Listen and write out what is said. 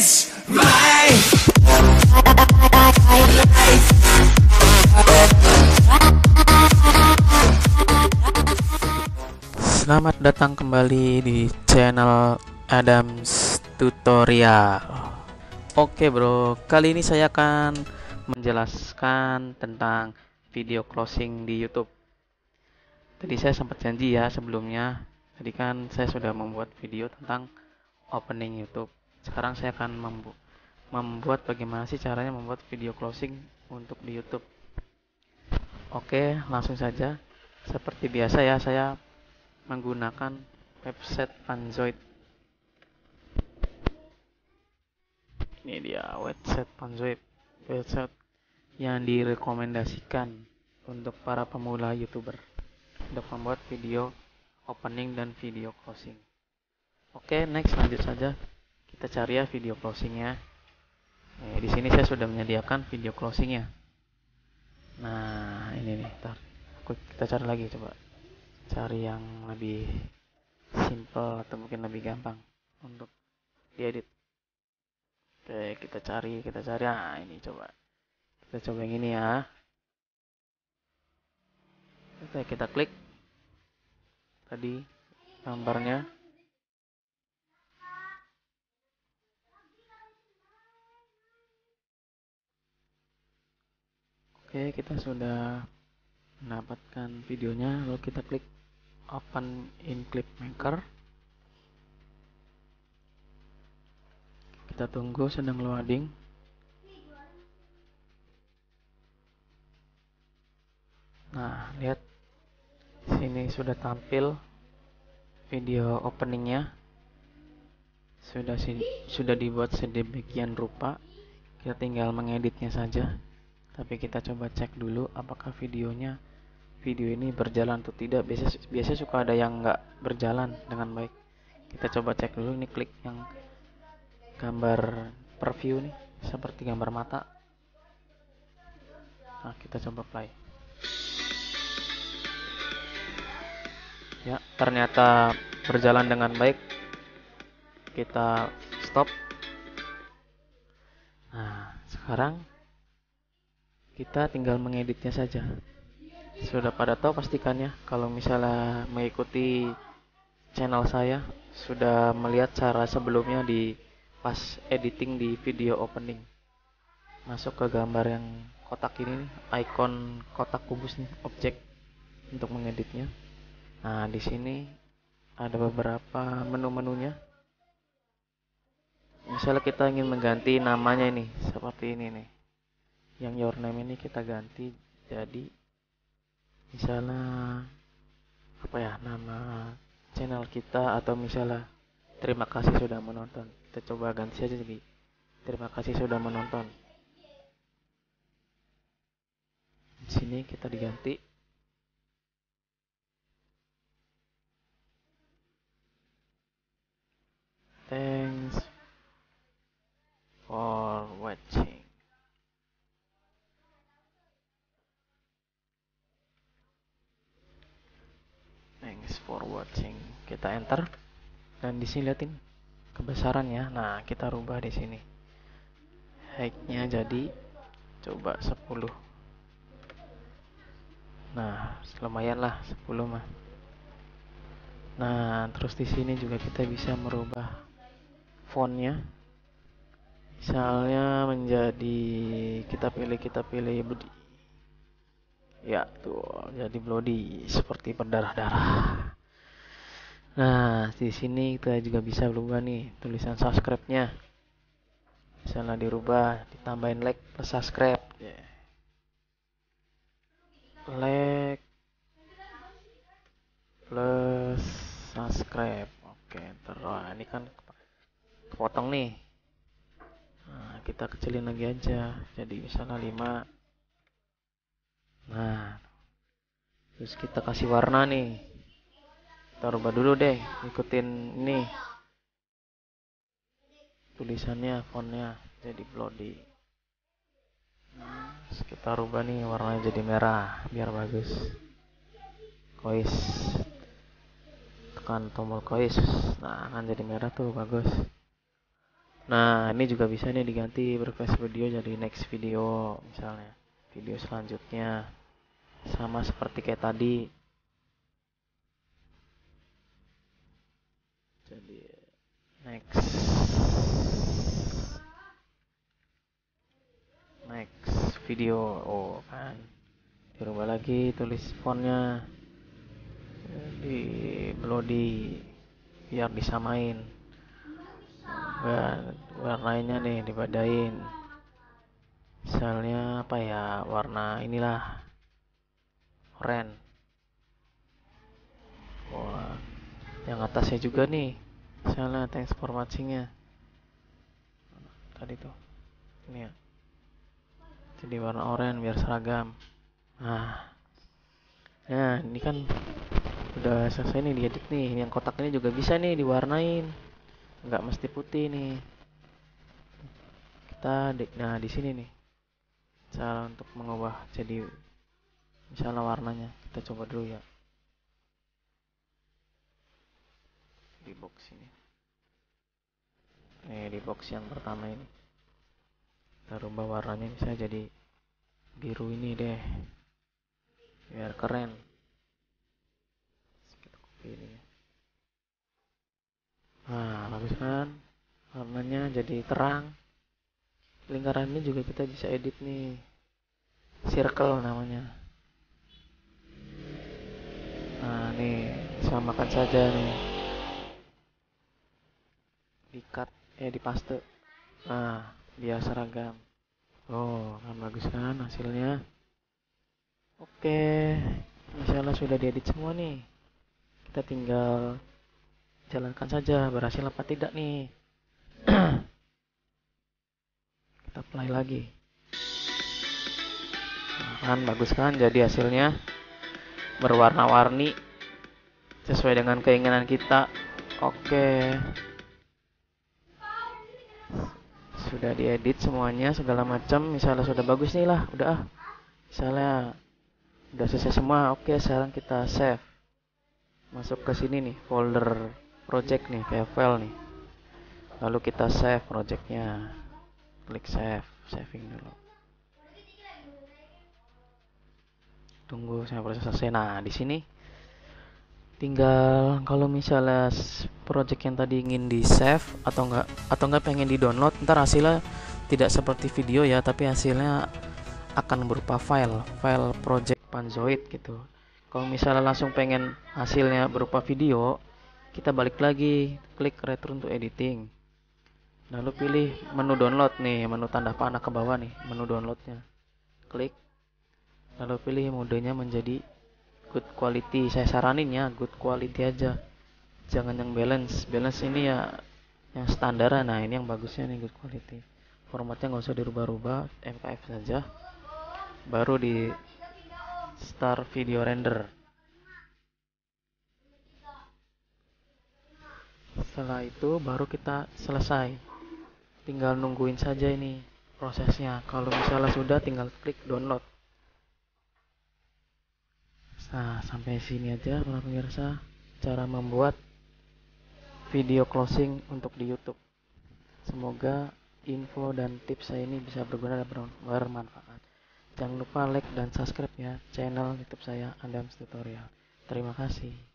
It's my Selamat datang kembali di channel Adams Tutorial. Oke bro, kali ini saya akan menjelaskan tentang video closing di YouTube. Tadi saya sempat janji ya sebelumnya. Tadi kan saya sudah membuat video tentang opening YouTube. Sekarang saya akan membuat bagaimana sih caranya membuat video closing untuk di YouTube. Oke, langsung saja. Seperti biasa ya, saya menggunakan website Panzoid. Ini dia website Panzoid, website yang direkomendasikan untuk para pemula YouTuber untuk membuat video opening dan video closing. Oke, next lanjut saja. Kita cari ya video closingnya. Di sini saya sudah menyediakan video closingnya. Nah, ini nih. Kita cari lagi, coba cari yang lebih simple atau mungkin lebih gampang untuk diedit. Oke, kita cari. Nah, ini coba. Kita coba yang ini ya. Oke, kita klik tadi gambarnya. Oke, kita sudah mendapatkan videonya, lalu kita klik open in clip maker. Kita tunggu sedang loading. Nah, lihat sini sudah tampil video openingnya. Sudah dibuat sedemikian rupa. Kita tinggal mengeditnya saja. Tapi kita coba cek dulu apakah video ini berjalan atau tidak. Biasanya suka ada yang nggak berjalan dengan baik. Kita coba cek dulu. Ini klik yang gambar preview nih, seperti gambar mata. Nah, kita coba play. Ya, ternyata berjalan dengan baik. Kita stop. Nah, sekarang kita tinggal mengeditnya saja. Sudah pada tahu pastikannya kalau misalnya mengikuti channel saya, sudah melihat cara sebelumnya di pas editing di video opening. Masuk ke gambar yang kotak ini nih, icon kotak kubus nih, objek untuk mengeditnya. Nah, di sini ada beberapa menu-menunya. Misalnya kita ingin mengganti namanya ini, seperti ini nih. Yang your name ini kita ganti jadi misalnya apa ya, nama channel kita, atau misalnya terima kasih sudah menonton. Kita coba ganti saja jadi terima kasih sudah menonton. Di sini kita diganti. Thanks for watching. Thanks for watching. Kita enter dan di sini lihatin kebesarannya. Nah, kita rubah di sini. Height-nya jadi coba 10. Nah, lumayan lah 10 mah. Nah, terus di sini juga kita bisa merubah fontnya. Misalnya menjadi kita pilih Budi. Ya, tuh jadi Bloody seperti berdarah-darah. Nah, di sini kita juga bisa berubah nih tulisan subscribe-nya. Misalnya dirubah, ditambahin like plus subscribe. Like plus subscribe. Oke, terus ini kan kepotong nih. Nah, kita kecilin lagi aja. Jadi misalnya 5. Nah, terus kita kasih warna nih. Kita rubah dulu deh, ikutin ini tulisannya, fontnya jadi Bloody. Nah, terus kita rubah nih warnanya jadi merah biar bagus. Kois, tekan tombol kois. Nah, kan jadi merah tuh, bagus. Nah, ini juga bisa nih diganti request video jadi next video misalnya. Video selanjutnya sama seperti kayak tadi. Jadi next video. Oh, kan. Dirubah lagi tulis fontnya di Bloody biar disamain. Warnanya nih dibadain. Misalnya apa ya, warna inilah oranye. Wah, yang atasnya juga nih misalnya thanks for watching-nya tadi tuh ini ya, jadi warna oranye biar seragam. Nah, ini kan udah selesai nih diedit nih. Yang kotak ini juga bisa nih diwarnain, nggak mesti putih nih. Nah di sini nih cara untuk mengubah jadi misalnya warnanya. Kita coba dulu ya di box ini. Di box yang pertama ini kita rubah warnanya bisa jadi biru ini deh biar keren. Kita copy ini ya. Nah, bagus kan? Warnanya jadi terang. Lingkaran ini juga kita bisa edit nih. Circle namanya. Nah, nih samakan saja nih. Di-cut, dipaste. Nah, biar seragam. Oh, kan bagus kan hasilnya? Oke, misalnya sudah diedit semua nih. Kita tinggal jalankan saja berhasil apa tidak nih. Kita play lagi. Nah, kan bagus kan jadi hasilnya berwarna-warni sesuai dengan keinginan kita. Oke, sudah diedit semuanya segala macam. Misalnya sudah bagus nih lah, udah misalnya udah selesai semua. Oke, sekarang kita save, masuk ke sini nih folder project nih kayak file nih, lalu kita save projectnya, klik save, saving dulu, tunggu sampai proses selesai. Nah di sini tinggal kalau misalnya project yang tadi ingin di save atau enggak pengen di download, ntar hasilnya tidak seperti video ya, tapi hasilnya akan berupa file project Panzoid gitu. Kalau misalnya langsung pengen hasilnya berupa video, kita balik lagi, klik return to editing, lalu pilih menu download nih, menu tanda panah ke bawah nih, menu downloadnya, klik, lalu pilih modenya menjadi good quality. Saya saranin ya good quality aja, jangan yang balance ini ya yang standar. Nah ini yang bagusnya nih good quality. Formatnya nggak usah dirubah-rubah, MKF saja, baru di start video render. Setelah itu baru kita selesai, tinggal nungguin saja ini prosesnya. Kalau misalnya sudah, tinggal klik download. Nah sampai sini aja para pemirsa cara membuat video closing untuk di YouTube. Semoga info dan tips saya ini bisa berguna dan bermanfaat. Jangan lupa like dan subscribe ya channel YouTube saya Adams Tutorial. Terima kasih.